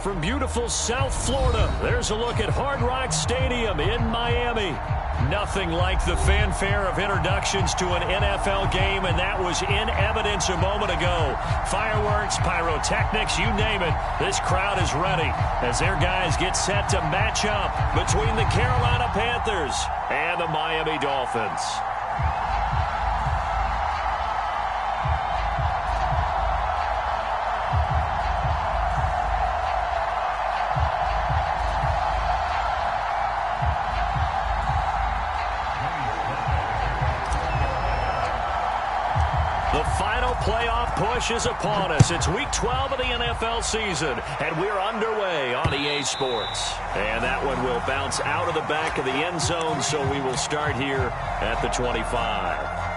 From beautiful South Florida, there's a look at Hard Rock Stadium in Miami. Nothing like the fanfare of introductions to an NFL game, and that was in evidence a moment ago. Fireworks, pyrotechnics, you name it. This crowd is ready as their guys get set to match up between the Carolina Panthers and the Miami Dolphins. The final playoff push is upon us. It's Week 12 of the NFL season, and we're underway on EA Sports. And that one will bounce out of the back of the end zone, so we will start here at the 25.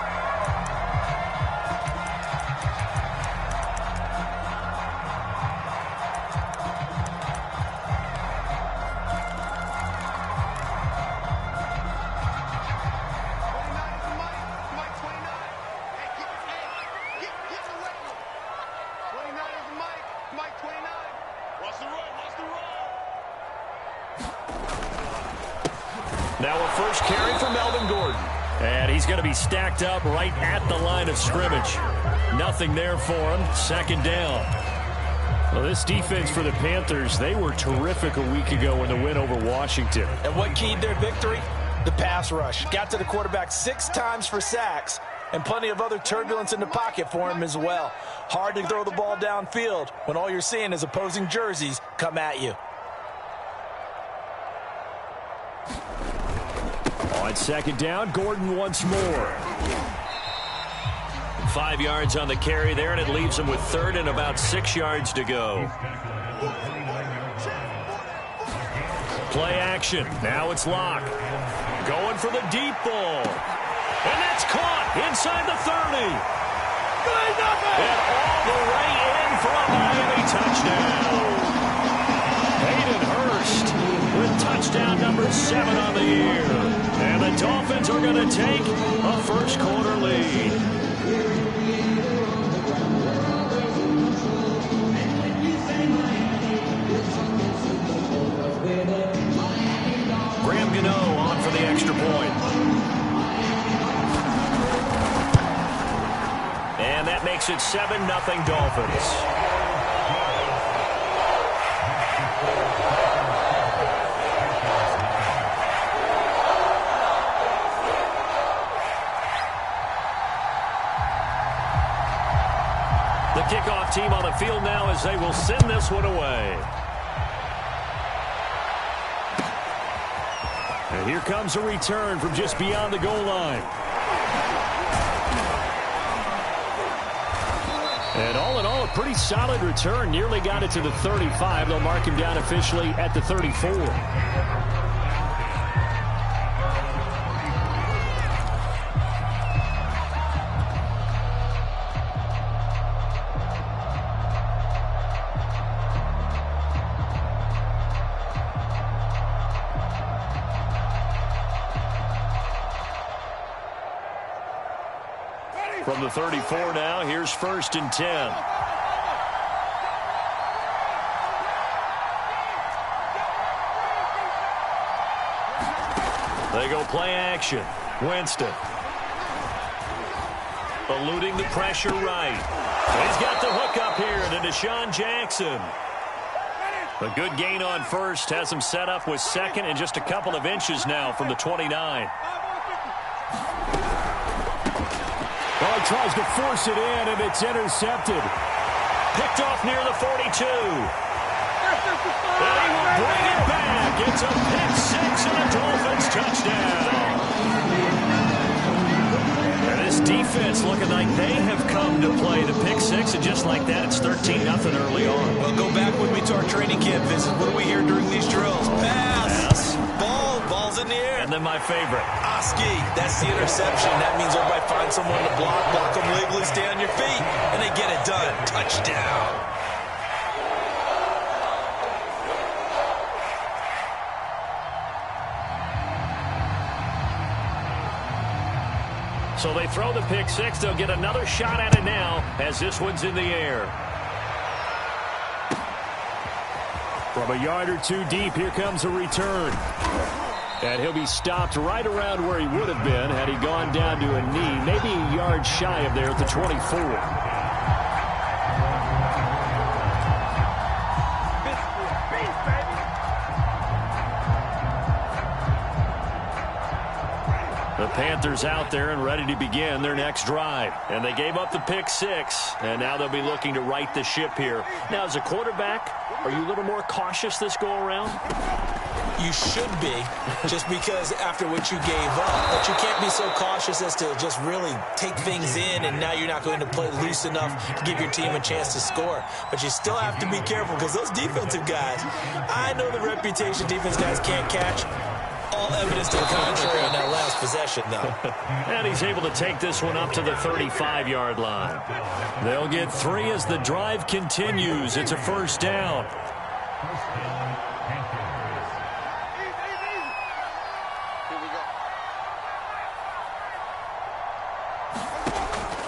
Now a first carry for Melvin Gordon. And he's going to be stacked up right at the line of scrimmage. Nothing there for him. Second down. Well, this defense for the Panthers, they were terrific a week ago in the win over Washington. And what keyed their victory? The pass rush. Got to the quarterback 6 times for sacks, and plenty of other turbulence in the pocket for him as well. Hard to throw the ball downfield when all you're seeing is opposing jerseys come at you. On second down, Gordon once more. 5 yards on the carry there, and it leaves him with third and about 6 yards to go. Play action. Now it's Locke. Going for the deep ball. And that's caught inside the 30. And all the way in for a Miami touchdown. Hayden Hurst with touchdown number 7 on the year. And the Dolphins are going to take a first quarter lead. Graham Gano on for the extra point. And that makes it 7-0 Dolphins. The kickoff team on the field now as they will send this one away. And here comes a return from just beyond the goal line. And all in all, a pretty solid return. Nearly got it to the 35. They'll mark him down officially at the 34. From the 34 now, here's 1st and 10. They go play action. Winston. Eluding the pressure right. He's got the hook up here to Deshaun Jackson. A good gain on first has him set up with second and just a couple of inches now from the 29. Well, he tries to force it in, and it's intercepted. Picked off near the 42. And he will bring it back. It's a pick six and a Dolphins touchdown. And this defense looking like they have come to play the pick six, and just like that, it's 13-0 early on. Well, go back with me to our training camp visit. What do we hear during these drills? Pass. Ball's in the air. And then my favorite. Oski, that's the interception. That means everybody finds someone to block them legally, stay on your feet, and they get it done. Touchdown. So they throw the pick six. They'll get another shot at it now as this one's in the air. From a yard or two deep, here comes a return. And he'll be stopped right around where he would have been had he gone down to a knee, maybe a yard shy of there at the 24. The Panthers out there and ready to begin their next drive. And they gave up the pick six, and now they'll be looking to right the ship here. Now, as a quarterback, are you a little more cautious this go-around? You should be, just because after what you gave up. But you can't be so cautious as to just really take things in, and now you're not going to play loose enough to give your team a chance to score. But you still have to be careful, because those defensive guys, I know the reputation defense guys can't catch. All evidence to the contrary on that last possession, though. And he's able to take this one up to the 35-yard line. They'll get 3 as the drive continues. It's a first down.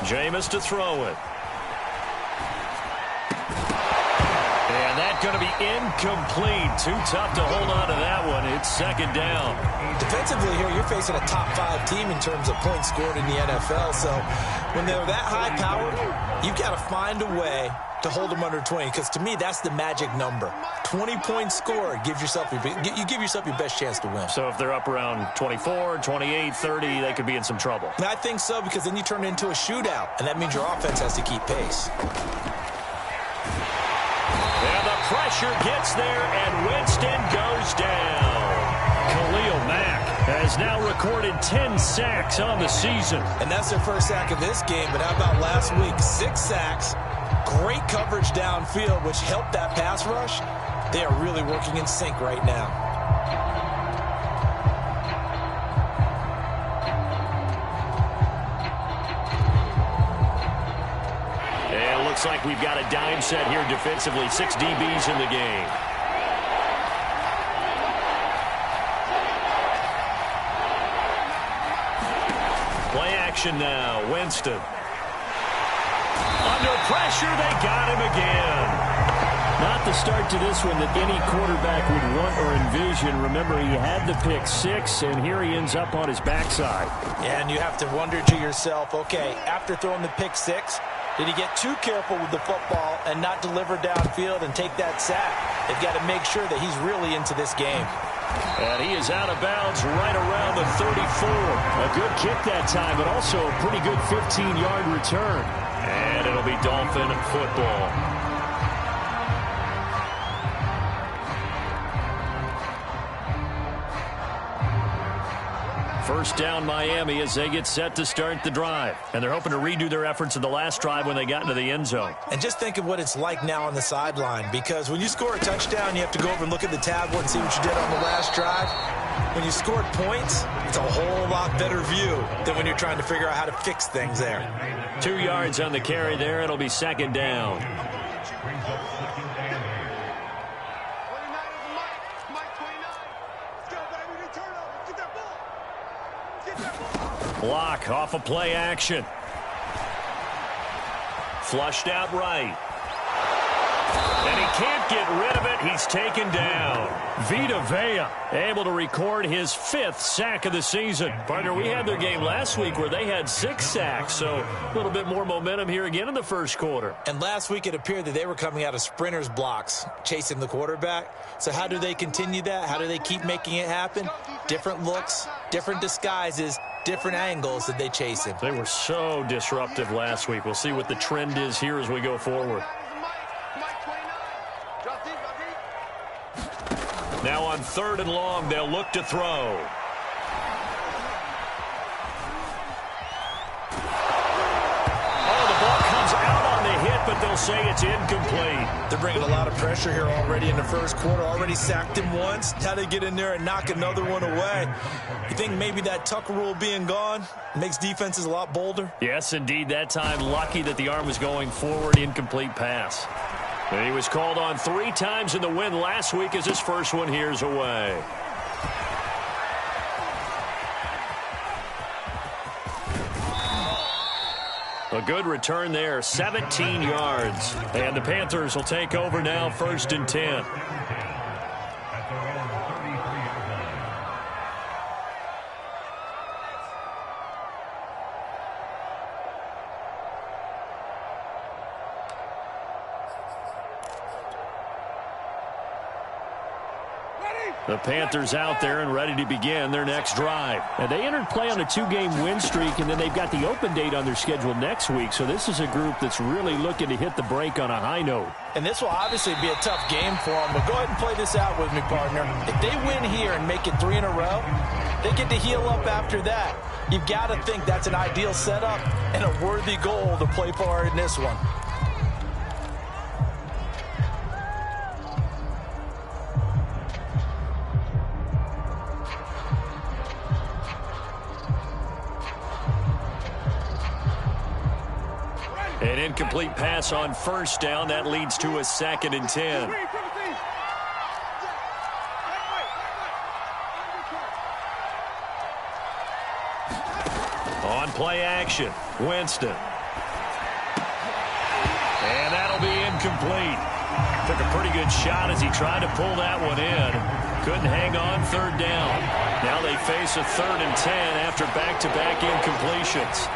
Jameis to throw it. And that's going to be incomplete. Too tough to hold on to that one. It's second down. Defensively here, you're facing a top-5 team in terms of points scored in the NFL. So when they're that high-powered, you've got to find a way to hold them under 20. Because to me, that's the magic number. 20 points scored gives yourself you give yourself your best chance to win. So if they're up around 24, 28, 30, they could be in some trouble. And I think so, because then you turn it into a shootout, and that means your offense has to keep pace. And the pressure gets there, and Winston goes down. Khalil Mack has now recorded 10 sacks on the season. And that's their first sack of this game, but how about last week? 6 sacks, great coverage downfield, which helped that pass rush. They are really working in sync right now. And it looks like we've got a dime set here defensively. 6 DBs in the game. Play action now. Winston. Under pressure, they got him again. Not the start to this one that any quarterback would want or envision. Remember, he had the pick 6, and here he ends up on his backside. Yeah, and you have to wonder to yourself, okay, after throwing the pick 6, did he get too careful with the football and not deliver downfield and take that sack? They've got to make sure that he's really into this game. And he is out of bounds right around the 34. A good kick that time, but also a pretty good 15-yard return. And it'll be Dolphin football. First down Miami as they get set to start the drive. And they're hoping to redo their efforts in the last drive when they got into the end zone. And just think of what it's like now on the sideline, because when you score a touchdown, you have to go over and look at the tablet and see what you did on the last drive. When you scored points, it's a whole lot better view than when you're trying to figure out how to fix things there. 2 yards on the carry there. It'll be second down. Block off of play action. Flushed out right. And he can't get rid of it. He's taken down. Vita Vea able to record his 5th sack of the season. Partner, we had their game last week where they had 6 sacks, so a little bit more momentum here again in the first quarter. And last week it appeared that they were coming out of sprinters blocks, chasing the quarterback. So how do they continue that? How do they keep making it happen? Different looks, different disguises, different angles that they chase him. They were so disruptive last week. We'll see what the trend is here as we go forward. Now on 3rd and long, they'll look to throw. Oh, the ball comes out on the hit, but they'll say it's incomplete. They're bringing a lot of pressure here already in the first quarter. Already sacked him once. Now they get in there and knock another one away. You think maybe that Tucker rule being gone makes defenses a lot bolder? Yes, indeed. That time, lucky that the arm was going forward. Incomplete pass. And he was called on 3 times in the win last week as his first one here's away. A good return there, 17 yards. And the Panthers will take over now, 1st and 10. The Panthers out there and ready to begin their next drive. And they entered play on a 2-game win streak, and then they've got the open date on their schedule next week. So this is a group that's really looking to hit the break on a high note. And this will obviously be a tough game for them, but go ahead and play this out with me, partner. If they win here and make it 3 in a row, they get to heal up after that. You've got to think that's an ideal setup and a worthy goal to play for in this one. An incomplete pass on first down. That leads to a 2nd and 10. On play action, Winston. And that'll be incomplete. Took a pretty good shot as he tried to pull that one in. Couldn't hang on 3rd down. Now they face a 3rd and 10 after back-to-back incompletions.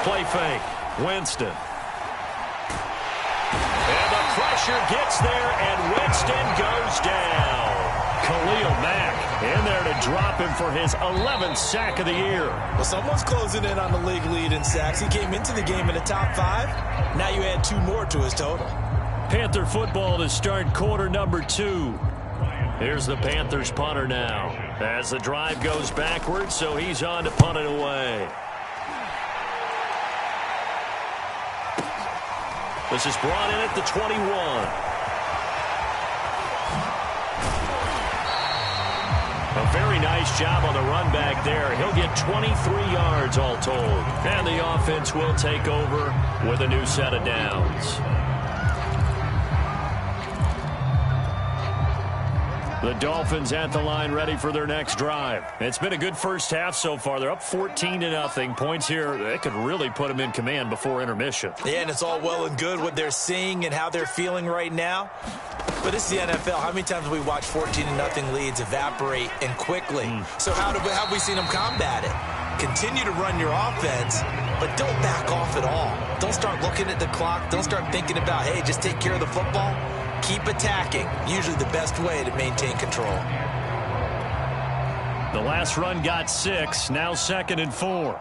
Play fake, Winston. And the pressure gets there, and Winston goes down. Khalil Mack in there to drop him for his 11th sack of the year. Well, someone's closing in on the league lead in sacks. He came into the game in the top 5. Now you add 2 more to his total. Panther football to start quarter number 2. Here's the Panthers punter now. As the drive goes backwards, so he's on to punt it away. This is brought in at the 21. A very nice job on the run back there. He'll get 23 yards all told. And the offense will take over with a new set of downs. The Dolphins at the line ready for their next drive. It's been a good first half so far. They're up 14-0. Points here, they could really put them in command before intermission. Yeah, and it's all well and good what they're seeing and how they're feeling right now. But this is the NFL. How many times have we watched 14-0 leads evaporate and quickly? So how have we seen them combat it? Continue to run your offense, but don't back off at all. Don't start looking at the clock. Don't start thinking about, hey, just take care of the football. Keep attacking. Usually the best way to maintain control. The last run got 6. Now 2nd and 4.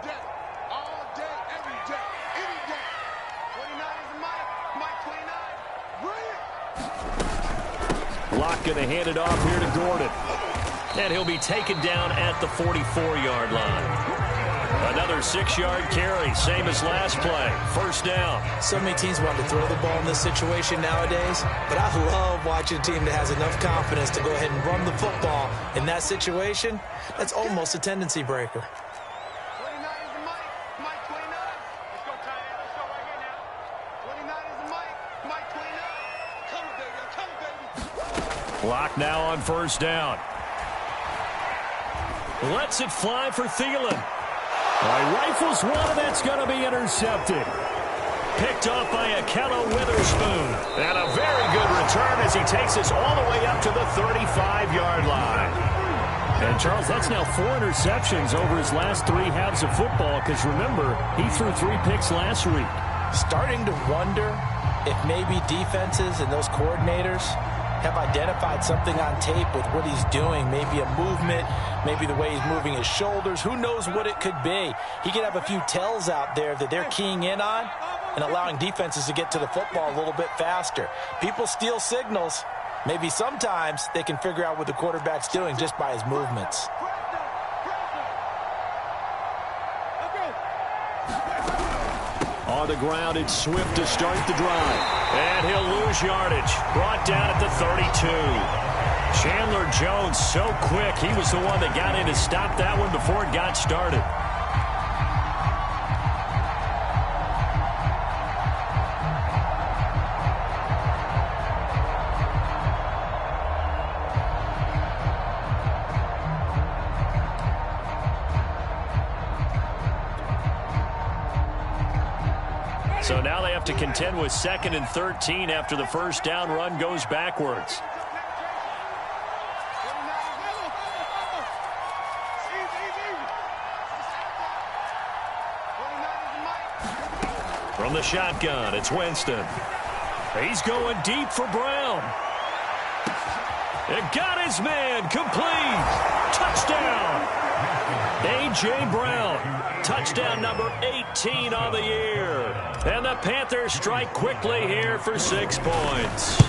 Locke going to hand it off here to Gordon. And he'll be taken down at the 44-yard line. Another 6-yard carry, same as last play. First down. So many teams want to throw the ball in this situation nowadays, but I love watching a team that has enough confidence to go ahead and run the football in that situation. That's almost a tendency breaker. Locke now on first down. Lets it fly for Thielen. Rifles one, and that's going to be intercepted. Picked off by Akello Witherspoon. And a very good return as he takes us all the way up to the 35-yard line. And, Charles, that's now 4 interceptions over his last 3 halves of football, because, remember, he threw 3 picks last week. Starting to wonder if maybe defenses and those coordinators have identified something on tape with what he's doing. Maybe a movement, maybe the way he's moving his shoulders. Who knows what it could be? He could have a few tells out there that they're keying in on and allowing defenses to get to the football a little bit faster. People steal signals. Maybe sometimes they can figure out what the quarterback's doing just by his movements. On the ground, it's Swift to start the drive. And he'll lose yardage. Brought down at the 32. Chandler Jones so quick. He was the one that got in to stop that one before it got started. So now they have to contend with 2nd and 13 after the first down run goes backwards. From the shotgun, it's Winston. He's going deep for Brown. It got his man. Complete. Touchdown. A.J. Brown. Touchdown number 18 on the year. And the Panthers strike quickly here for 6 points.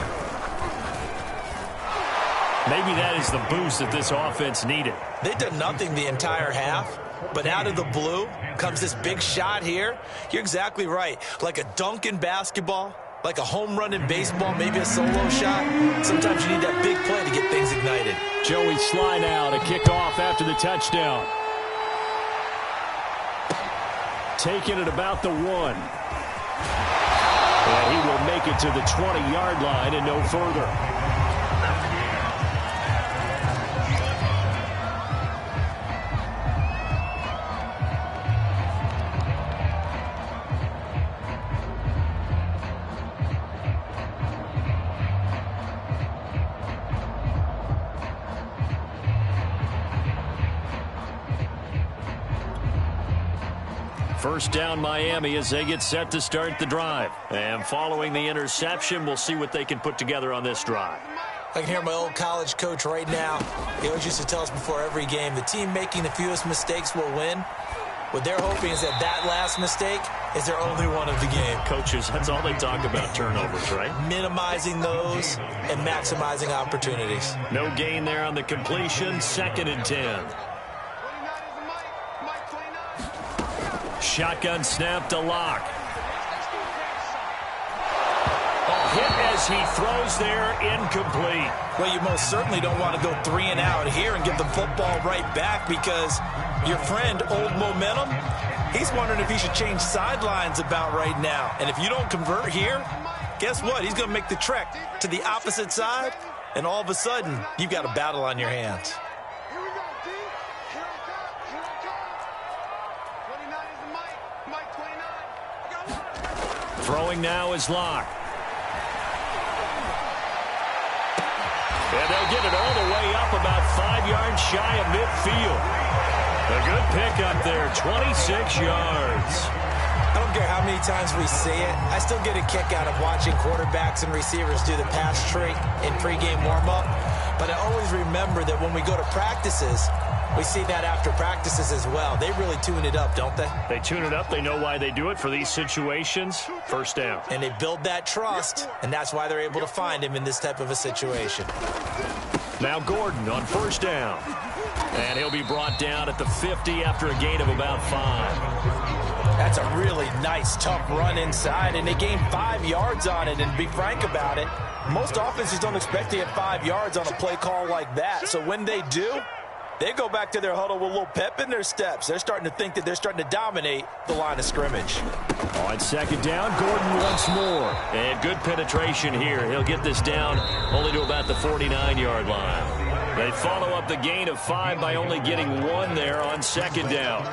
Maybe that is the boost that this offense needed. They did nothing the entire half, but out of the blue comes this big shot here. You're exactly right. Like a dunk in basketball, like a home run in baseball, maybe a solo shot. Sometimes you need that big play to get things ignited. Joey Sly now to kick off after the touchdown. Taking it about the 1. And he will make it to the 20-yard line and no further. First down Miami as they get set to start the drive. And following the interception, we'll see what they can put together on this drive. I can hear my old college coach right now. He always used to tell us before every game, the team making the fewest mistakes will win. What they're hoping is that that last mistake is their only one of the game. Coaches, that's all they talk about, turnovers, right? Minimizing those and maximizing opportunities. No gain there on the completion. 2nd and 10. Shotgun snap to Locke. Hit as he throws there, incomplete. Well, you most certainly don't want to go 3 and out here and give the football right back because your friend, Old Momentum, he's wondering if he should change sidelines about right now. And if you don't convert here, guess what? He's going to make the trek to the opposite side, and all of a sudden, you've got a battle on your hands. Throwing now is Locke. And they'll get it all the way up about 5 yards shy of midfield. A good pickup there, 26 yards. I don't care how many times we see it. I still get a kick out of watching quarterbacks and receivers do the pass trick in pregame warm-up. But I always remember that when we go to practices, we see that after practices as well. They really tune it up, don't they? They tune it up. They know why they do it for these situations. First down. And they build that trust, and that's why they're able to find him in this type of a situation. Now Gordon on first down. And he'll be brought down at the 50 after a gain of about 5. That's a really nice, tough run inside, and they gained 5 yards on it. And to be frank about it, most offenses don't expect to get 5 yards on a play call like that. So when they do, they go back to their huddle with a little pep in their steps. They're starting to think that they're starting to dominate the line of scrimmage. On second down, Gordon once more. And good penetration here. He'll get this down only to about the 49-yard line. They follow up the gain of 5 by only getting 1 there on second down.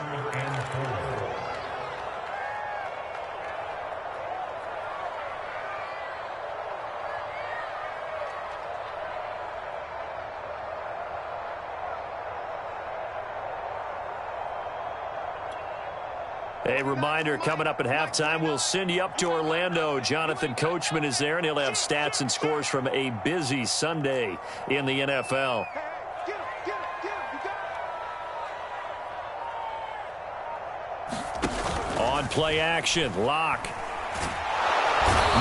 A reminder, coming up at halftime, we'll send you up to Orlando. Jonathan Coachman is there, and he'll have stats and scores from a busy Sunday in the NFL. On play action, Locke.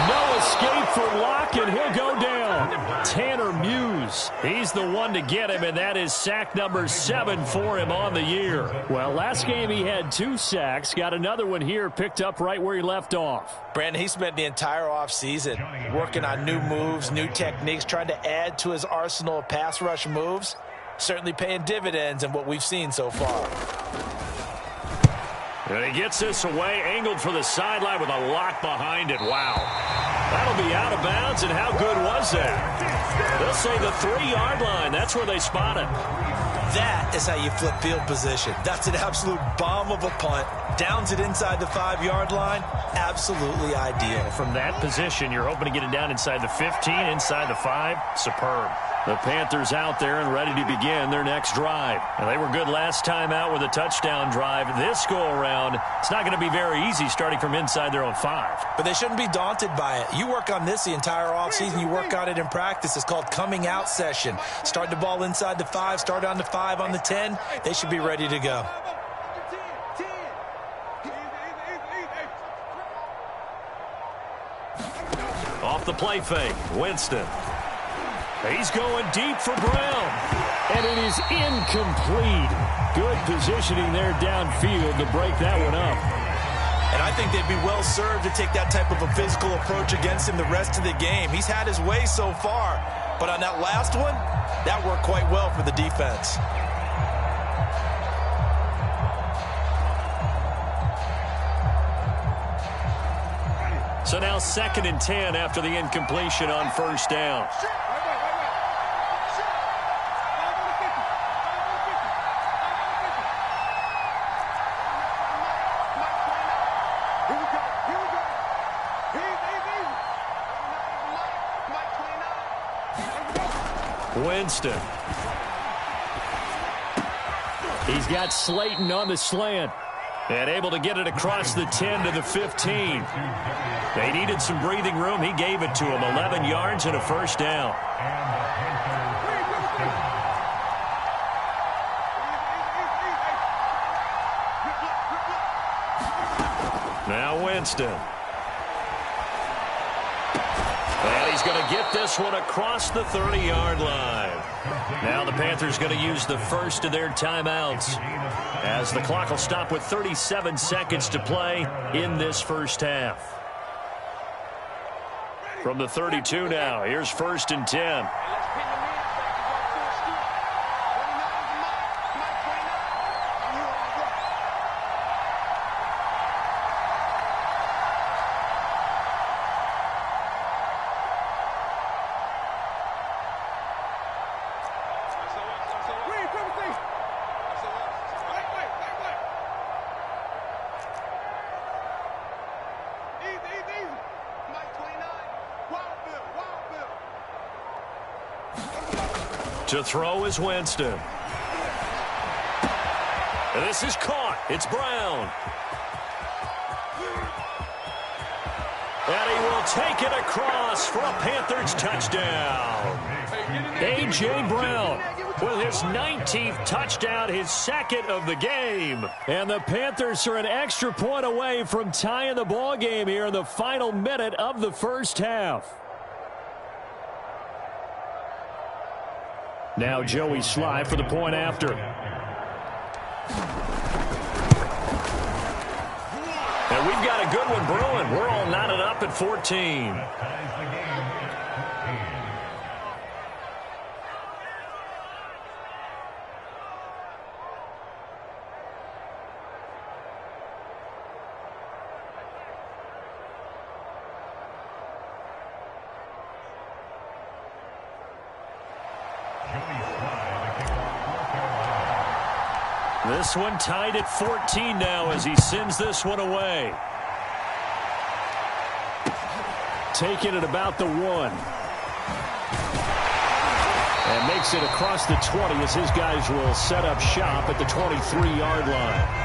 No escape for Locke, and he'll go down. Tanner Muse, he's the one to get him, and that is sack number 7 for him on the year. Well, last game he had 2 sacks. Got another one here, picked up right where he left off. Brandon, he spent the entire offseason working on new moves, new techniques, trying to add to his arsenal of pass rush moves. Certainly paying dividends in what we've seen so far. And he gets this away, angled for the sideline with a lock behind it. Wow. That'll be out of bounds, and how good was that? They'll say the 3-yard line. That's where they spot it. That is how you flip field position. That's an absolute bomb of a punt. Downs it inside the 5-yard line. Absolutely ideal. From that position, you're hoping to get it down inside the 15, inside the 5. Superb. The Panthers out there and ready to begin their next drive. And they were good last time out with a touchdown drive. This go-around, it's not going to be very easy starting from inside their own 5. But they shouldn't be daunted by it. You work on this the entire offseason. You work on it in practice. It's called coming out session. Start the ball inside the 5, start on the 5, on the 10. They should be ready to go. Off the play fake, Winston. He's going deep for Brown. And it is incomplete. Good positioning there downfield to break that one up. And I think they'd be well served to take that type of a physical approach against him the rest of the game. He's had his way so far. But on that last one, that worked quite well for the defense. So now 2nd and 10 after the incompletion on first down. Winston. He's got Slayton on the slant. And able to get it across the 10 to the 15. They needed some breathing room. He gave it to him. 11 yards and a first down. Now Winston. And he's going to get this one across the 30-yard line. Now the Panthers going to use the first of their timeouts, as the clock will stop with 37 seconds to play in this first half. From the 32 now, here's 1st and 10. To throw is Winston. And this is caught. It's Brown. And he will take it across for a Panthers touchdown. A.J. Brown with his 19th touchdown, his 2nd of the game. And the Panthers are an extra point away from tying the ball game here in the final minute of the first half. Now Joey Sly for the point after. And we've got a good one brewing. We're all knotted up at 14. This one tied at 14 now as he sends this one away. Taking it about the 1. And makes it across the 20 as his guys will set up shop at the 23-yard line.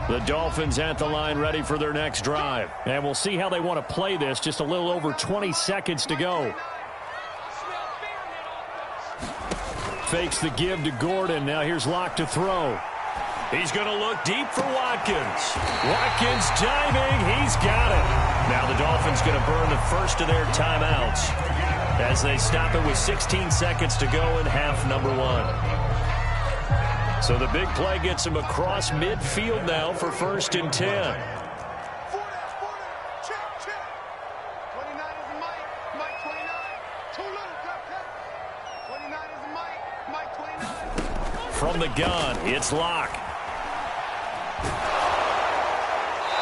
The Dolphins at the line ready for their next drive. And we'll see how they want to play this. Just a little over 20 seconds to go. Fakes the give to Gordon. Now here's Locke to throw. He's going to look deep for Watkins. Watkins diving. He's got it. Now the Dolphins going to burn the first of their timeouts as they stop it with 16 seconds to go in half number 1. So the big play gets him across midfield now for 1st and 10. From the gun, it's Locke.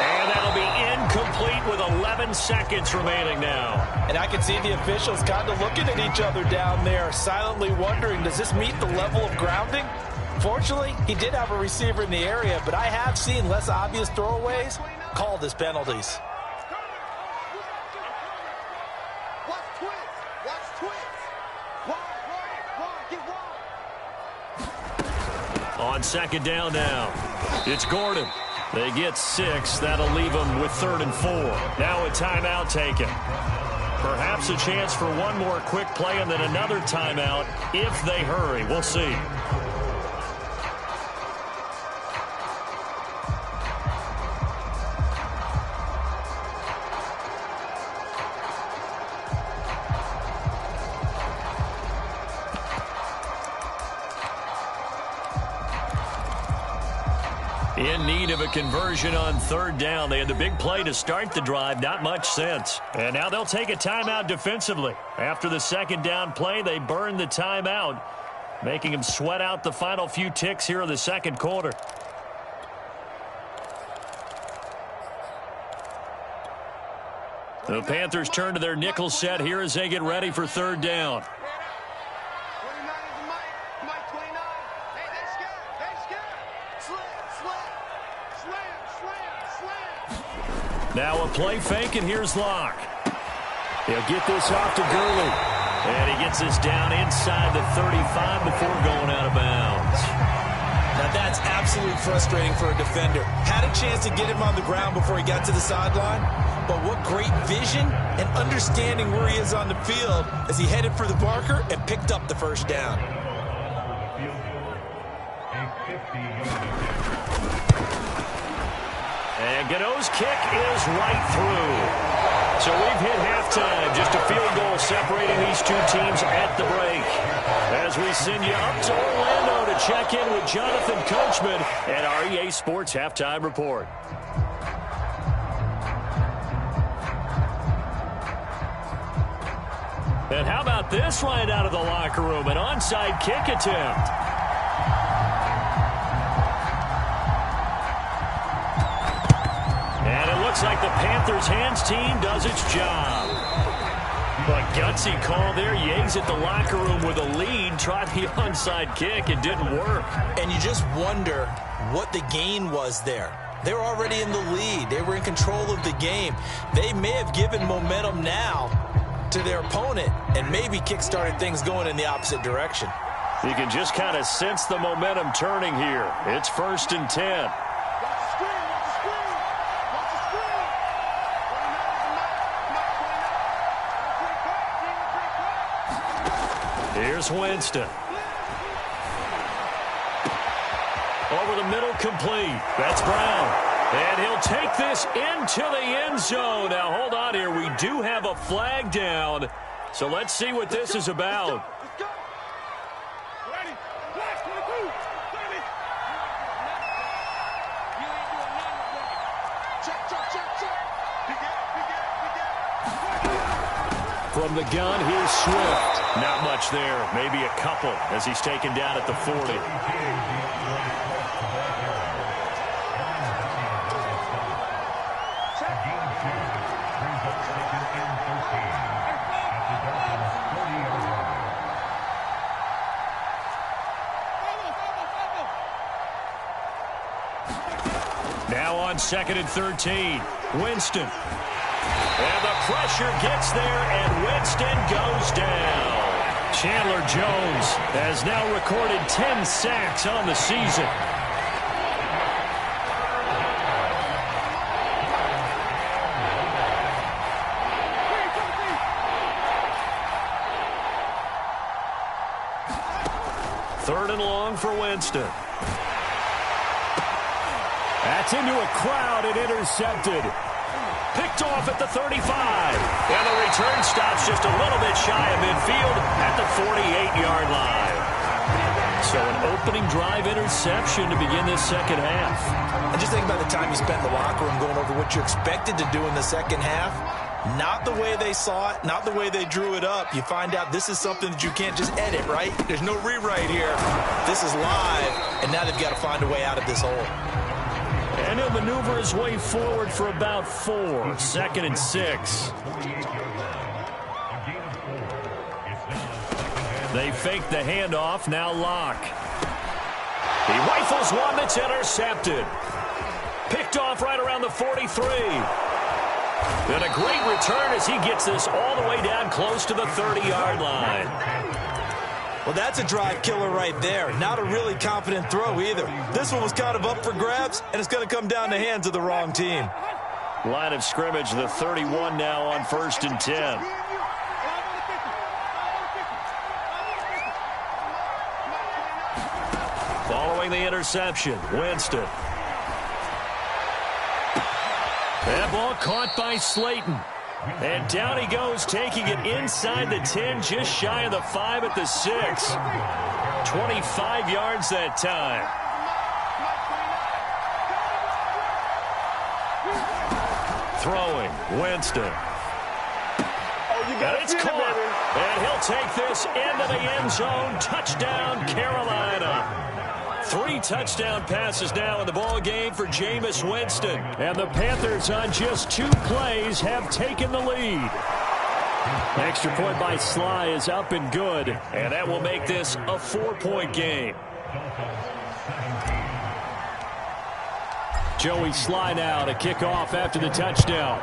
And that'll be incomplete with 7 seconds remaining now. And I can see the officials kind of looking at each other down there, silently wondering, does this meet the level of grounding? Fortunately, he did have a receiver in the area, but I have seen less obvious throwaways called as penalties. On second down now, it's Gordon. They get 6. That'll leave them with 3rd and 4. Now a timeout taken. Perhaps a chance for one more quick play and then another timeout if they hurry. We'll see. In need of a conversion on 3rd down. They had the big play to start the drive. Not much sense. And now they'll take a timeout defensively. After the 2nd down play, they burned the timeout, making them sweat out the final few ticks here in the 2nd quarter. The Panthers turn to their nickel set here as they get ready for 3rd down. Now a play fake, and here's Locke. He'll get this off to Gurley. And he gets this down inside the 35 before going out of bounds. Now that's absolutely frustrating for a defender. Had a chance to get him on the ground before he got to the sideline, but what great vision and understanding where he is on the field as he headed for the marker and picked up the 1st down. And Gawds' kick is right through. So we've hit halftime. Just a field goal separating these two teams at the break. As we send you up to Orlando to check in with Jonathan Coachman at our EA Sports Halftime Report. And how about this right out of the locker room? An onside kick attempt. Looks like the Panthers hands team does its job. But gutsy call there. Yates at the locker room with a lead. Tried the onside kick. It didn't work. And you just wonder what the gain was there. They were already in the lead. They were in control of the game. They may have given momentum now to their opponent and maybe kick-started things going in the opposite direction. You can just kind of sense the momentum turning here. It's 1st and 10. Here's Winston. Over the middle, complete. That's Brown. And he'll take this into the end zone. Now, hold on here. We do have a flag down. So let's see what this is about. From the gun, here's Swift. Not much there. Maybe a couple as he's taken down at the 40. Now on 2nd and 13. Winston. And the pressure gets there, and Winston goes down. Chandler Jones has now recorded 10 sacks on the season. Third and long for Winston. That's into a crowd and intercepted. Picked off at the 35. And the return stops just a little bit shy of midfield at the 48-yard line. So an opening drive interception to begin this 2nd half. And just think about the time you spent in the locker room going over what you expected to do in the 2nd half. Not the way they saw it, not the way they drew it up. You find out this is something that you can't just edit, right? There's no rewrite here. This is live, and now they've got to find a way out of this hole. And he'll maneuver his way forward for about 4. 2nd and 6. They fake the handoff. Now Locke. He rifles one that's intercepted. Picked off right around the 43. And a great return as he gets this all the way down close to the 30-yard line. Well, that's a drive killer right there. Not a really confident throw either. This one was kind of up for grabs, and it's going to come down the hands of the wrong team. Line of scrimmage, the 31 now on 1st and 10. Following the interception, Winston. That ball caught by Slayton. And down he goes, taking it inside the 10, just shy of the 5 at the 6. 25 yards that time. Throwing, Winston. And it's caught. And he'll take this into the end zone. Touchdown, Carolina. 3 touchdown passes now in the ball game for Jameis Winston. And the Panthers on just 2 plays have taken the lead. Extra point by Sly is up and good. And that will make this a 4-point game. Joey Sly now to kick off after the touchdown.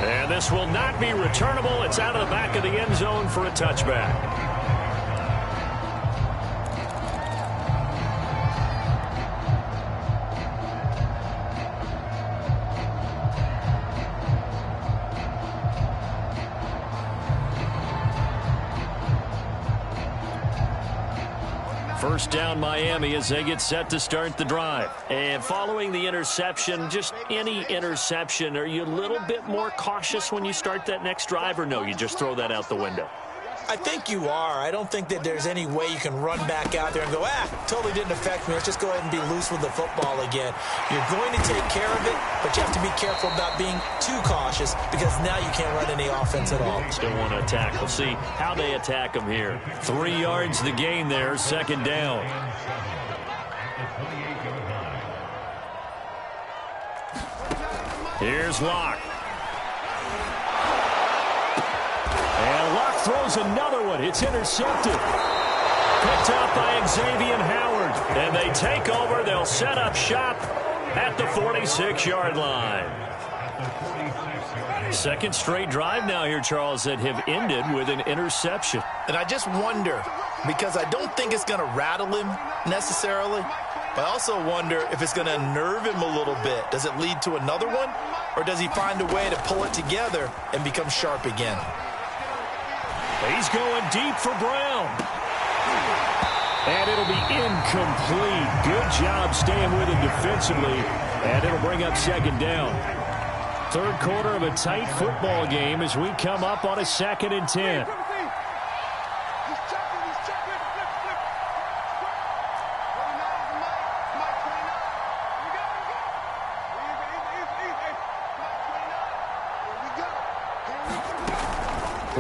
And this will not be returnable. It's out of the back of the end zone for a touchback. First down Miami as they get set to start the drive. And following the interception, just any interception, are you a little bit more cautious when you start that next drive, or no, you just throw that out the window? I think you are. I don't think that there's any way you can run back out there and go, totally didn't affect me. Let's just go ahead and be loose with the football again. You're going to take care of it, but you have to be careful about being too cautious because now you can't run any offense at all. Still want to attack. We'll see how they attack them here. 3 yards the gain there, 2nd down. Here's Locke. And Locke throws another one. It's intercepted. Picked up by Xavier Howard. And they take over. They'll set up shop at the 46-yard line. 2nd straight drive now here, Charles, that have ended with an interception. And I just wonder, because I don't think it's going to rattle him necessarily, but I also wonder if it's going to unnerve him a little bit. Does it lead to another one, or does he find a way to pull it together and become sharp again? He's going deep for Brown. And it'll be incomplete. Good job staying with him defensively. And it'll bring up 2nd down. 3rd quarter of a tight football game as we come up on a 2nd and 10.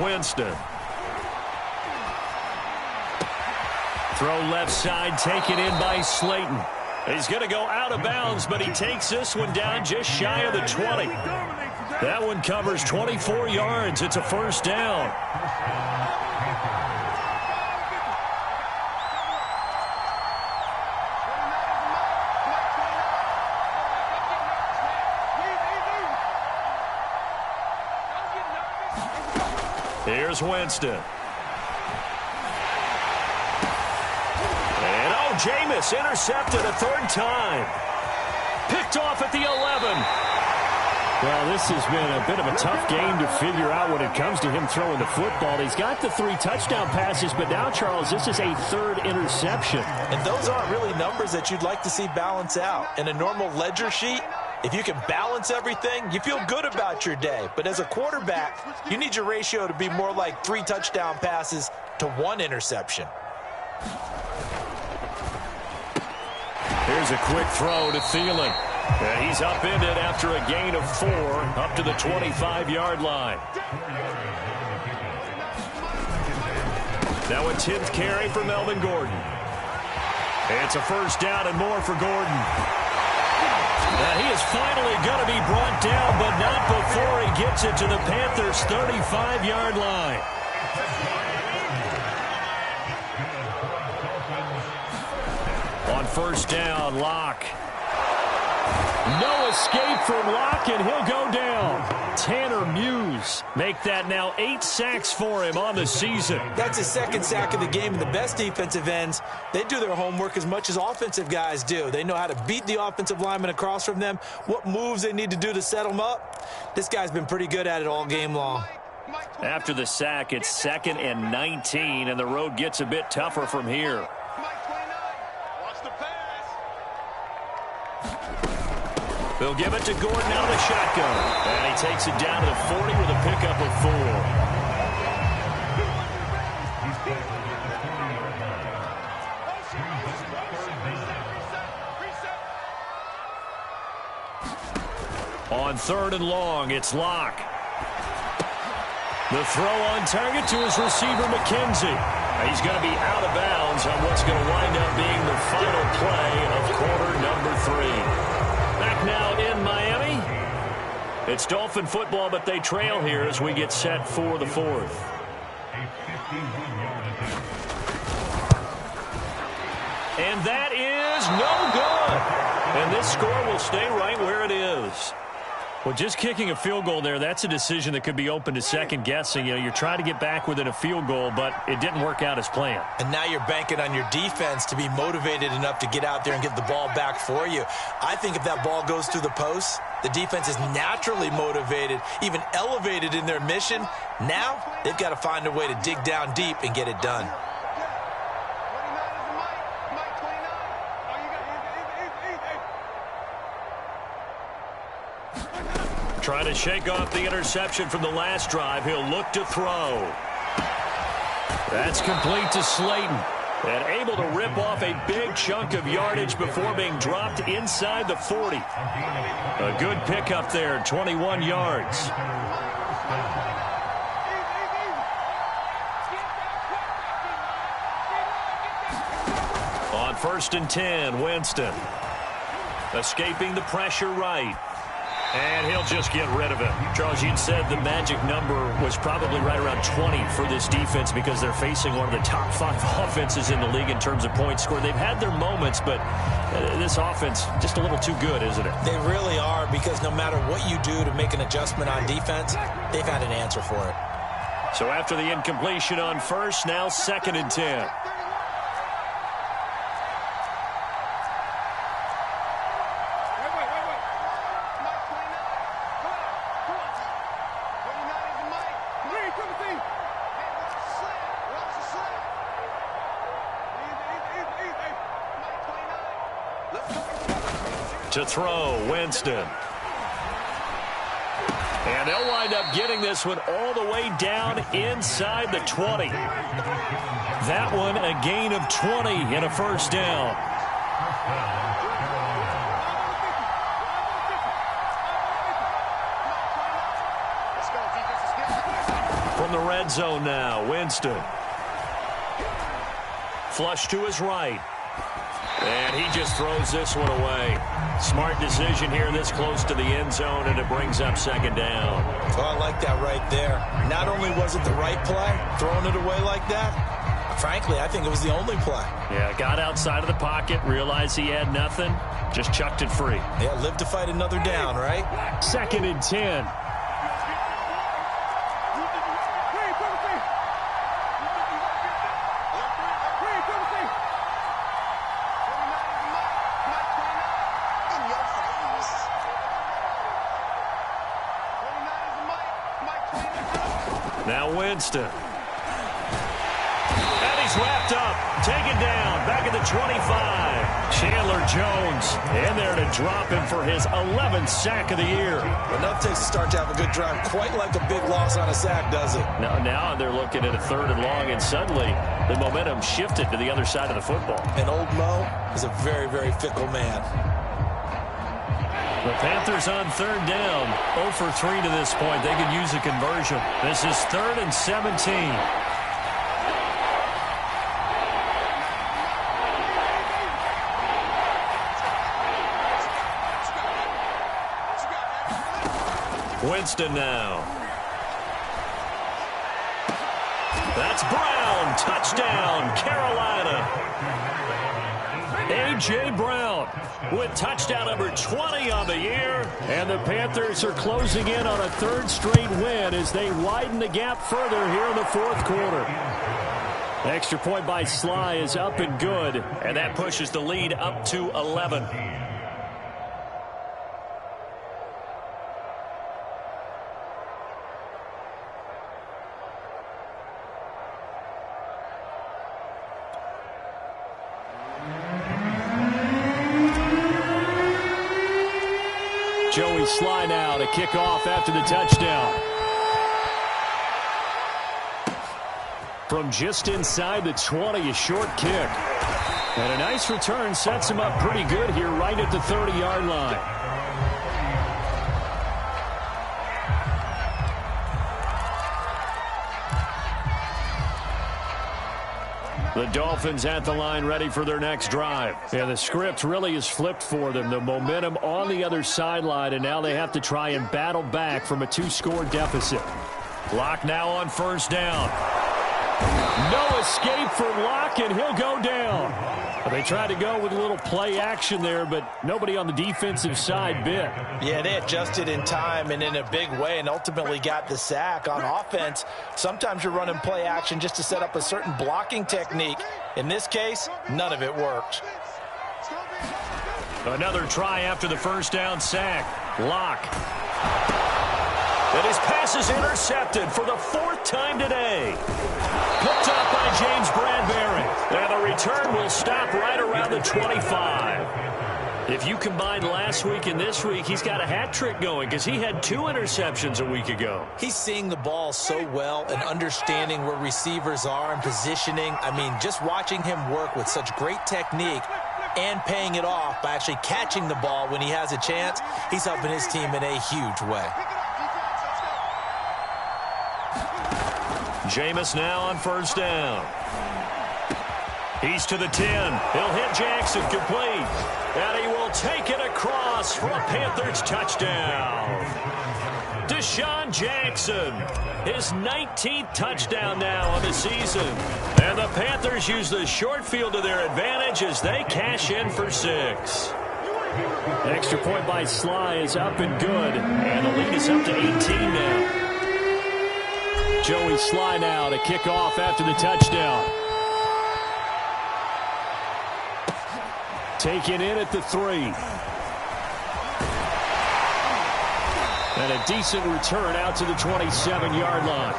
Winston. Throw left side, taken in by Slayton. He's going to go out of bounds, but he takes this one down just shy of the 20. That one covers 24 yards. It's a 1st down. Here's Winston. And Jameis intercepted a 3rd time. Picked off at the 11. Well, this has been a bit of a tough game to figure out when it comes to him throwing the football. He's got the 3 touchdown passes, but now, Charles, this is a 3rd interception. And those aren't really numbers that you'd like to see balance out. In a normal ledger sheet, if you can balance everything, you feel good about your day. But as a quarterback, you need your ratio to be more like 3 touchdown passes to 1 interception. Here's a quick throw to Thielen. He's upended after a gain of 4 up to the 25-yard line. Now a 10th carry for Melvin Gordon. It's a first down and more for Gordon. Now he is finally going to be brought down, but not before he gets it to the Panthers' 35-yard line. On first down, Locke. No escape from Locke, and he'll go down. Tanner Muse make that now 8 sacks for him on the season. That's his second sack of the game, and the best defensive ends, they do their homework as much as offensive guys do. They know how to beat the offensive lineman across from them, what moves they need to do to set them up. This guy's been pretty good at it all game long. After the sack, it's 2nd and 19, and the road gets a bit tougher from here. They'll give it to Gordon out of the shotgun. And he takes it down to the 40 with a pickup of 4. On 3rd and long, it's Locke. The throw on target to his receiver, McKenzie. He's going to be out of bounds on what's going to wind up being the final play of quarter number 3. Back now in Miami. It's Dolphin football, but they trail here as we get set for the 4th. And that is no good. And this score will stay right where it is. Well, just kicking a field goal there, that's a decision that could be open to second guessing. You know, you're trying to get back within a field goal, but it didn't work out as planned. And now you're banking on your defense to be motivated enough to get out there and get the ball back for you. I think if that ball goes through the post, the defense is naturally motivated, even elevated in their mission. Now they've got to find a way to dig down deep and get it done. Trying to shake off the interception from the last drive. He'll look to throw. That's complete to Slayton. And able to rip off a big chunk of yardage before being dropped inside the 40. A good pickup there, 21 yards. On 1st and 10, Winston. Escaping the pressure right. And he'll just get rid of it. Charles, you'd said the magic number was probably right around 20 for this defense because they're facing one of the top 5 offenses in the league in terms of points scored. They've had their moments, but this offense just a little too good, isn't it? They really are, because no matter what you do to make an adjustment on defense, they've had an answer for it. So after the incompletion on 1st, now 2nd and 10. To throw, Winston. And they'll wind up getting this one all the way down inside the 20. That one a gain of 20 and a first down. From the red zone now, Winston. Flush to his right. And he just throws this one away. Smart decision here this close to the end zone, and it brings up 2nd down. Oh, I like that right there. Not only was it the right play, throwing it away like that, frankly, I think it was the only play. Yeah, got outside of the pocket, realized he had nothing, just chucked it free. Yeah, live to fight another down, right? 2nd and 10. Now Winston. And he's wrapped up. Taken down. Back at the 25. Chandler Jones in there to drop him for his 11th sack of the year. Enough takes to start to have a good drive. Quite like a big loss on a sack, does it? Now they're looking at a 3rd and long, and suddenly the momentum shifted to the other side of the football. And old Mo is a very, very fickle man. The Panthers on 3rd down, 0 for 3 to this point. They could use a conversion. This is 3rd and 17. Winston now. That's Brown. Touchdown, Carolina. A.J. Brown with touchdown number 20 on the year. And the Panthers are closing in on a third straight win as they widen the gap further here in the fourth quarter. Extra point by Sly is up and good. And that pushes the lead up to 11. Joey Sly now to kick off after the touchdown. From just inside the 20, a short kick. And a nice return sets him up pretty good here right at the 30-yard line. The Dolphins at the line ready for their next drive. Yeah, the script really is flipped for them. The momentum on the other sideline, and now they have to try and battle back from a 2-score deficit. Locke now on first down. No escape for Locke, and he'll go down. They tried to go with a little play action there, but nobody on the defensive side bit. Yeah, they adjusted in time and in a big way and ultimately got the sack. On offense, sometimes you're running play action just to set up a certain blocking technique. In this case, none of it worked. Another try after the first down sack. Locke. And his pass is intercepted for the 4th time today. Picked up by James Bradbury. And the return will stop right around the 25. If you combine last week and this week, he's got a hat trick going because he had 2 interceptions a week ago. He's seeing the ball so well and understanding where receivers are and positioning. I mean, just watching him work with such great technique and paying it off by actually catching the ball when he has a chance, he's helping his team in a huge way. Jameis now on first down. He's to the 10. He'll hit Jackson complete. And he will take it across for a Panthers touchdown. Deshaun Jackson, his 19th touchdown now on the season. And the Panthers use the short field to their advantage as they cash in for 6. Extra point by Sly is up and good. And the lead is up to 18 now. Joey Sly now to kick off after the touchdown. Taken in at the 3. And a decent return out to the 27-yard line.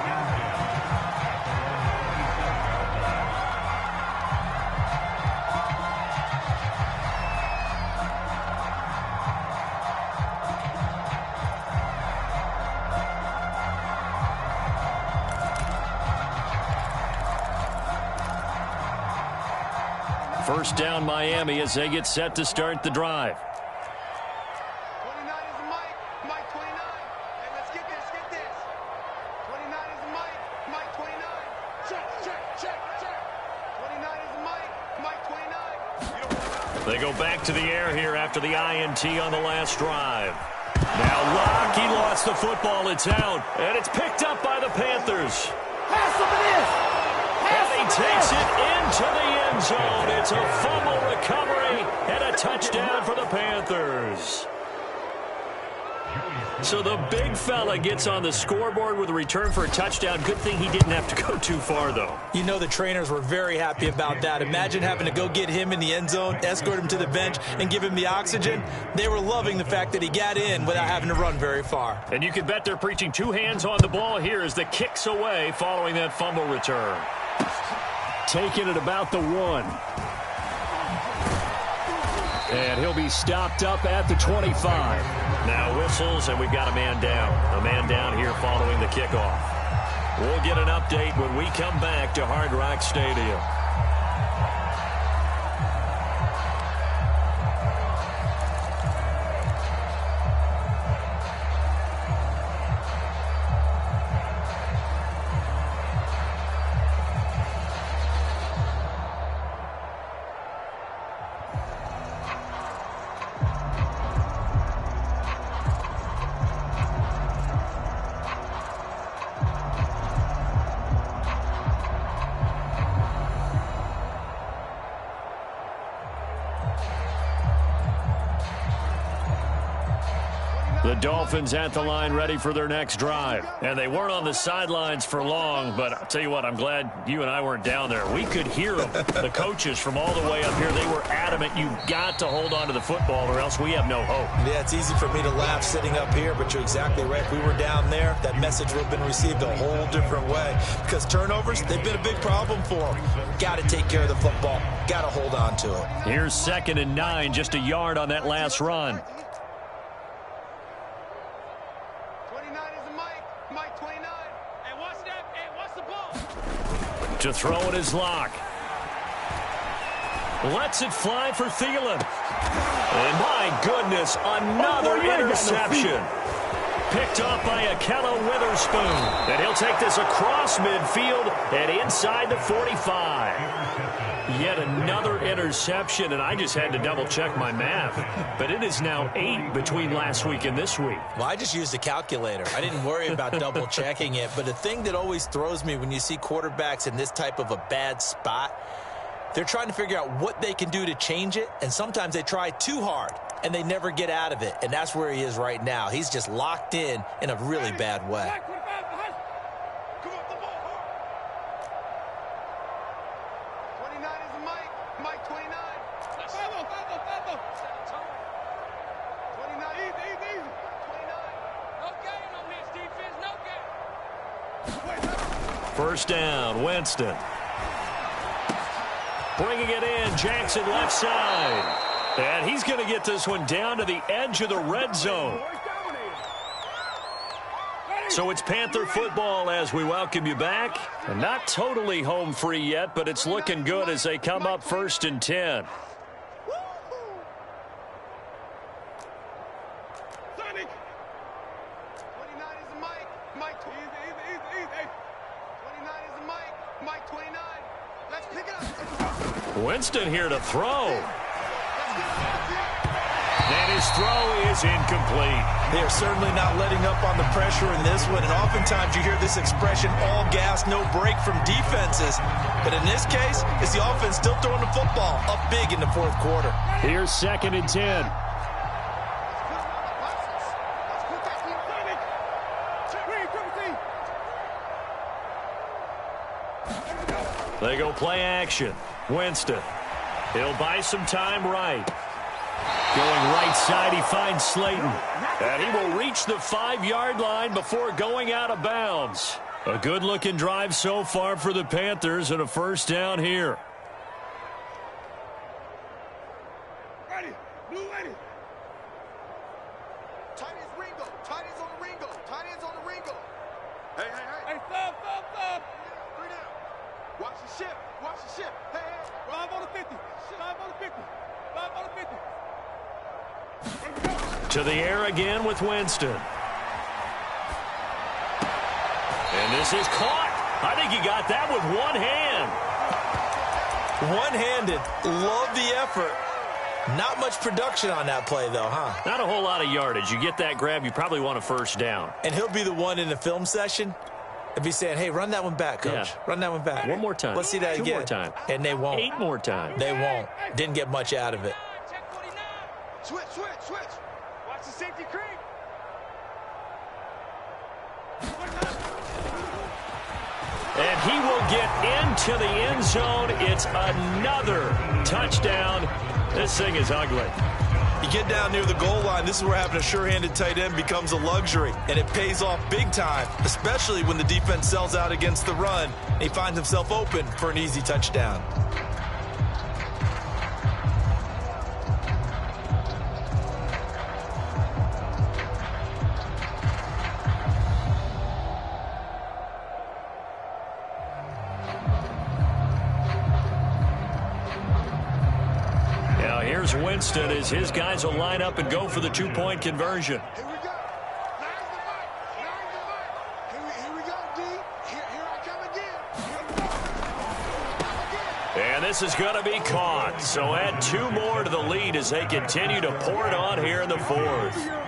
First down Miami as they get set to start the drive. 29 is the Mike. Mike 29. Hey, let's get this, get this. 29 is the Mike. Mike 29. Check. 29 is the Mike. Mike 29. They go back to the air here after the INT on the last drive. Now Locke, he lost the football. It's out. And it's picked up by the Panthers. Pass some of this. And he takes it into the end zone. It's a fumble recovery and a touchdown for the Panthers. So the big fella gets on the scoreboard with a return for a touchdown. Good thing he didn't have to go too far, though. You know the trainers were very happy about that. Imagine having to go get him in the end zone, escort him to the bench, and give him the oxygen. They were loving the fact that he got in without having to run very far. And you can bet they're preaching 2 hands on the ball here as the kick's away following that fumble return. Taken at about the 1. And he'll be stopped up at the 25. Now whistles, and we've got a man down. A man down here following the kickoff. We'll get an update when we come back to Hard Rock Stadium. The Dolphins at the line ready for their next drive. And they weren't on the sidelines for long, but I'll tell you what, I'm glad you and I weren't down there. We could hear them. The coaches from all the way up here, they were adamant. You've got to hold on to the football or else we have no hope. Yeah, it's easy for me to laugh sitting up here, but you're exactly right. If we were down there, that message would have been received a whole different way. Because turnovers, they've been a big problem for them. Got to take care of the football. Got to hold on to it. Here's 2nd and 9, just a yard on that last run. 29 is a Mike. Mike 29. Hey, what's that? Hey, what's the ball? To throw it is Locke. Lets it fly for Thielen. And my goodness, another interception. Picked up by Akello Witherspoon. And he'll take this across midfield and inside the 45. Yet another interception, and I just had to double-check my math. But it is now 8 between last week and this week. Well, I just used a calculator. I didn't worry about double-checking it. But the thing that always throws me when you see quarterbacks in this type of a bad spot, they're trying to figure out what they can do to change it, and sometimes they try too hard, and they never get out of it. And that's where he is right now. He's just locked in a really bad way. 29 is a Mike. Mike 29. 29. Easy. 29. No gain on this defense. No gain. First down, Winston. Bringing it in, Jackson left side. And he's going to get this one down to the edge of the red zone. So it's Panther football as we welcome you back. And not totally home free yet, but it's looking good as they come up 1st and 10. Sonic. 29 is a Mike. Mike 29. Easy. 29 is a Mike. Mike 29. Let's pick it up. Winston here to throw. And his throw is incomplete. They're certainly not letting up on the pressure in this one, and oftentimes you hear this expression, all gas, no break from defenses. But in this case, it's the offense still throwing the football up big in the 4th quarter. Here's 2nd and 10. They go play action. Winston. He'll buy some time right. Going right side, he finds Slayton. And he will reach the 5-yard line before going out of bounds. A good-looking drive so far for the Panthers and a first down here. Ready. Blue ready. Tight ends Ringo. Tight ends on the Ringo. Tight ends on the Ringo. Hey. Hey, stop. 3 down. Watch the ship. Hey. 5 on the 50. 5 on the 50. 5 on the 50. To the air again with Winston. And this is caught. I think he got that with one hand. One-handed. Love the effort. Not much production on that play, though, huh? Not a whole lot of yardage. You get that grab, you probably want a first down. And he'll be the one in the film session and be saying, hey, run that one back, Coach. Yeah. Run that one back. One more time. Let's see that again. 2 more times. And they won't. 8 more times. They won't. Didn't get much out of it. Switch. Watch the safety creep. And he will get into the end zone. It's another touchdown. This thing is ugly. You get down near the goal line, this is where having a sure-handed tight end becomes a luxury. And it pays off big time, especially when the defense sells out against the run. And he finds himself open for an easy touchdown. Here's Winston as his guys will line up and go for the 2-point conversion. Here we go. Nine the Mike. Here we go, D. Here I come again. And this is going to be caught. So add 2 more to the lead as they continue to pour it on here in the 4th.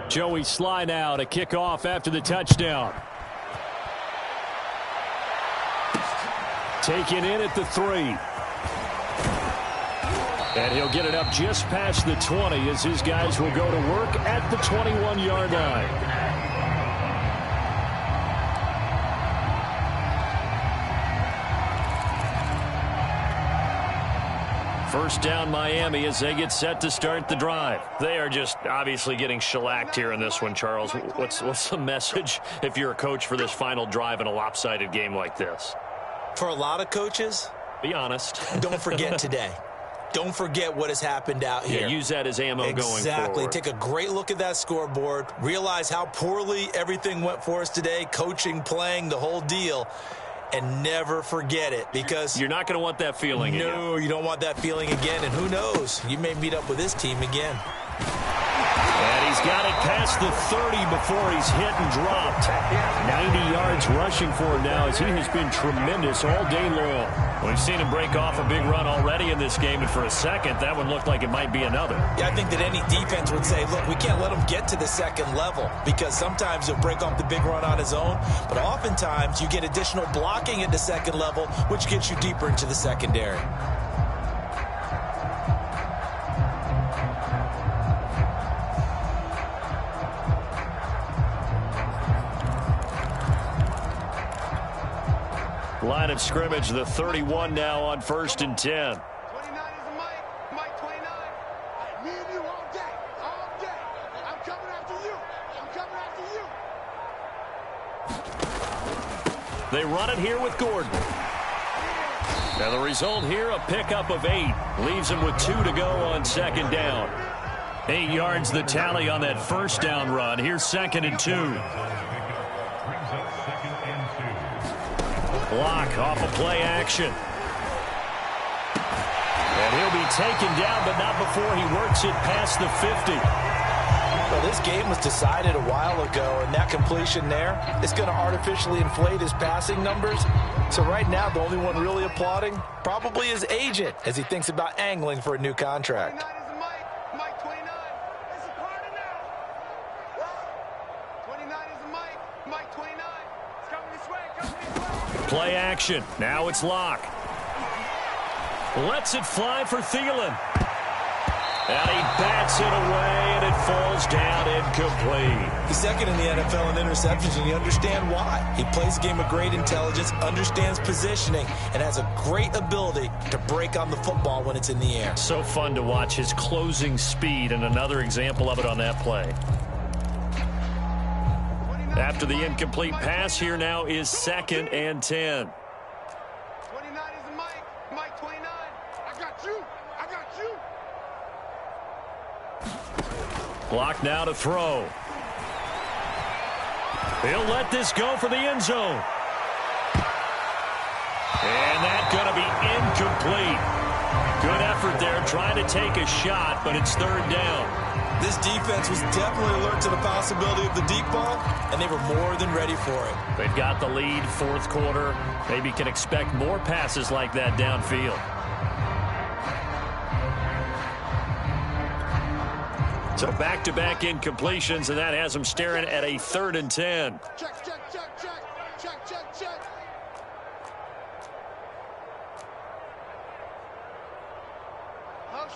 Joey Sly now to kick off after the touchdown. Taken in at the 3. And he'll get it up just past the 20 as his guys will go to work at the 21-yard line. First down Miami as they get set to start the drive. They are just obviously getting shellacked here in this one, Charles. What's the message if you're a coach for this final drive in a lopsided game like this? For a lot of coaches, be honest. Don't forget today. Don't forget what has happened out here. Yeah, use that as ammo going forward. Exactly. Take a great look at that scoreboard. Realize how poorly everything went for us today. Coaching, playing, the whole deal. And never forget it, because you're not going to want that feeling again. No, you don't want that feeling again. And who knows? You may meet up with this team again. And he's got it past the 30 before he's hit and dropped. 90 yards rushing for him now as he has been tremendous all day long. We've seen him break off a big run already in this game, and for a second, that one looked like it might be another. Yeah, I think that any defense would say, look, we can't let him get to the second level, because sometimes he'll break off the big run on his own, but oftentimes you get additional blocking at the second level, which gets you deeper into the secondary. Line of scrimmage, the 31 now on 1st and 10. 29 is a Mike 29. Me and you all day, all day. I'm coming after you. I'm coming after you. They run it here with Gordon. Now the result here, a pickup of 8. Leaves him with 2 to go on 2nd down. 8 yards the tally on that first down run. Here's 2nd and 2. Block off of play action. And he'll be taken down, but not before he works it past the 50. Well, this game was decided a while ago, and that completion there is going to artificially inflate his passing numbers. So right now, the only one really applauding probably his agent as he thinks about angling for a new contract. 29 is a Mike 29. It's a party now. 29 is a Mike 29. It's coming this way, coming this way. Play action. Now it's Locke. Lets it fly for Thielen. And he bats it away, and it falls down incomplete. He's second in the NFL in interceptions, and you understand why. He plays a game of great intelligence, understands positioning, and has a great ability to break on the football when it's in the air. So fun to watch his closing speed, and another example of it on that play. After the incomplete pass, here now is 2nd and 10. 29 is a Mike 29. I got you. I got you. Block now to throw. He'll let this go for the end zone. And that's going to be incomplete. Good effort there, trying to take a shot, but it's 3rd down. This defense was definitely alert to the possibility of the deep ball, and they were more than ready for it. They've got the lead, 4th quarter. Maybe can expect more passes like that downfield. So back-to-back incompletions, and that has them staring at a 3rd and 10. Check.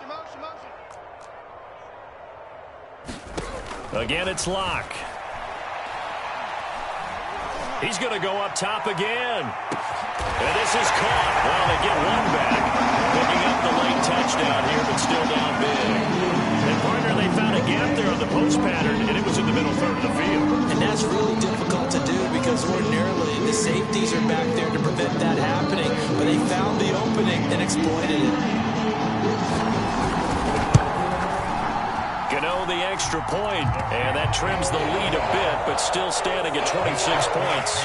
Motion. Again, it's Locke. He's going to go up top again. And this is caught. Well, they get one back. Picking up the late touchdown here, but still down big. And, partner, they found a gap there on the post pattern, and it was in the middle third of the field. And that's really difficult to do because ordinarily the safeties are back there to prevent that happening. But they found the opening and exploited it. The extra point, and that trims the lead a bit, but still standing at 26 points.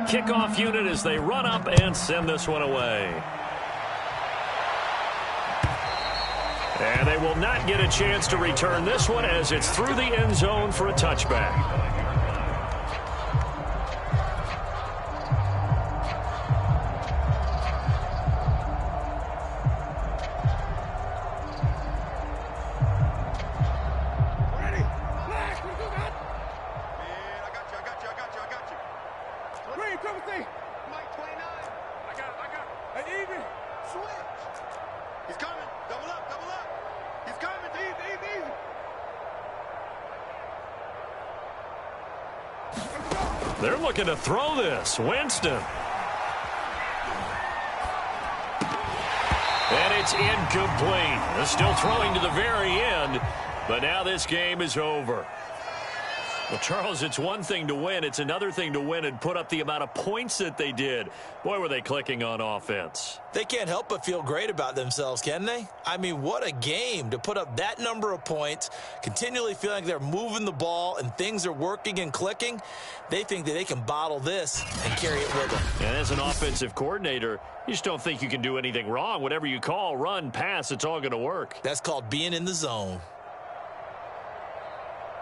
kickoff unit as they run up and send this one away. And they will not get a chance to return this one as it's through the end zone for a touchback. They're looking to throw this. Winston. And it's incomplete. They're still throwing to the very end, but now this game is over. Well, Charles, it's one thing to win. It's another thing to win and put up the amount of points that they did. Boy, were they clicking on offense. They can't help but feel great about themselves, can they? I mean, what a game to put up that number of points, continually feeling like they're moving the ball and things are working and clicking. They think that they can bottle this and carry it with them. And as an offensive coordinator, you just don't think you can do anything wrong. Whatever you call, run, pass, it's all going to work. That's called being in the zone.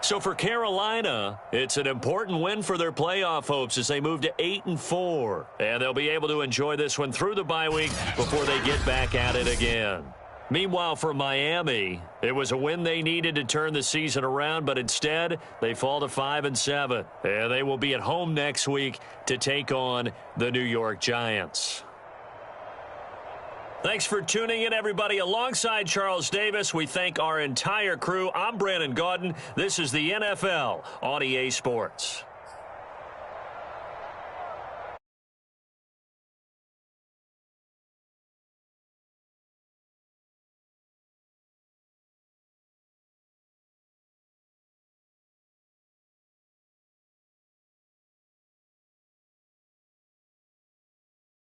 So for Carolina, it's an important win for their playoff hopes as they move to 8-4. And they'll be able to enjoy this one through the bye week before they get back at it again. Meanwhile, for Miami, it was a win they needed to turn the season around, but instead they fall to 5-7. And they will be at home next week to take on the New York Giants. Thanks for tuning in, everybody. Alongside Charles Davis, we thank our entire crew. I'm Brandon Gawden. This is the NFL on EA Sports.